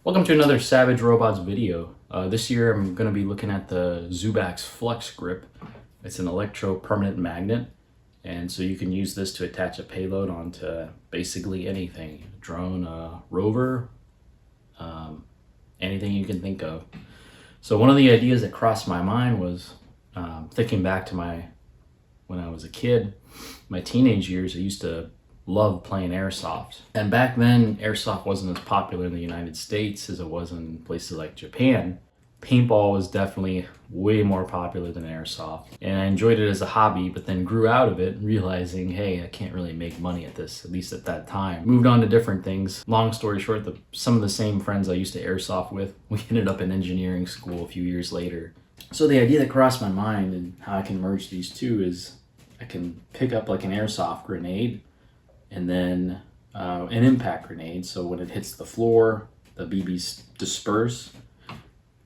Welcome to another Savage Robots video. This year I'm going to be looking at the Zubax FluxGrip. It's an electro-permanent magnet, and so you can use this to attach a payload onto basically anything. A drone, a rover, anything you can think of. So one of the ideas that crossed my mind was thinking back to when I was a kid, my teenage years. I used to love playing airsoft. And back then, airsoft wasn't as popular in the United States as it was in places like Japan. Paintball was definitely way more popular than airsoft. And I enjoyed it as a hobby, but then grew out of it, realizing, hey, I can't really make money at this, at least at that time. Moved on to different things. Long story short, some of the same friends I used to airsoft with, we ended up in engineering school a few years later. So the idea that crossed my mind and how I can merge these two is I can pick up like an airsoft grenade and then an impact grenade. So when it hits the floor, the BBs disperse,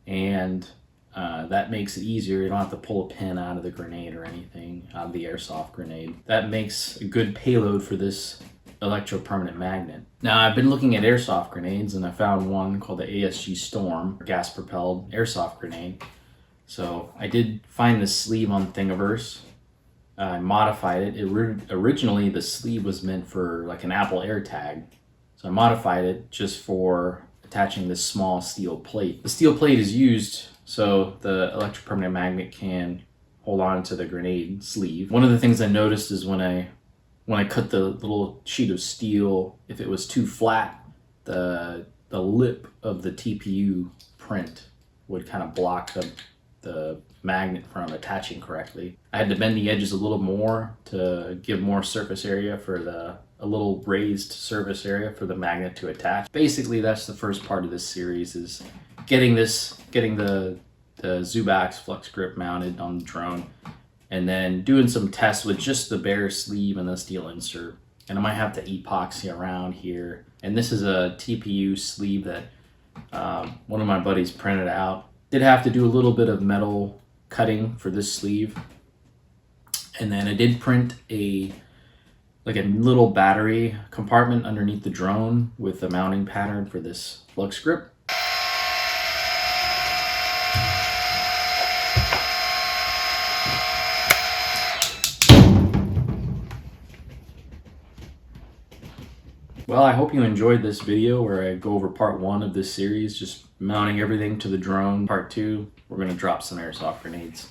and that makes it easier. You don't have to pull a pin out of the grenade or anything, out of the airsoft grenade. That makes a good payload for this electro-permanent magnet. Now, I've been looking at airsoft grenades, and I found one called the ASG Storm, gas-propelled airsoft grenade. So I did find this sleeve on Thingiverse. I modified it. Originally, the sleeve was meant for like an Apple AirTag. So I modified it just for attaching this small steel plate. The steel plate is used so the electropermanent magnet can hold on to the grenade sleeve. One of the things I noticed is when I cut the little sheet of steel, if it was too flat, the lip of the TPU print would kind of block the magnet from attaching correctly. I had to bend the edges a little more to give more surface area for a little raised surface area for the magnet to attach. Basically, that's the first part of this series, is getting the Zubax FluxGrip mounted on the drone, and then doing some tests with just the bare sleeve and the steel insert. And I might have to epoxy around here. And this is a TPU sleeve that one of my buddies printed out. Did have to do a little bit of metal cutting for this sleeve, and then I did print a little battery compartment underneath the drone with the mounting pattern for this FluxGrip. Well, I hope you enjoyed this video where I go over part 1 of this series, just mounting everything to the drone. Part 2, we're going to drop some airsoft grenades.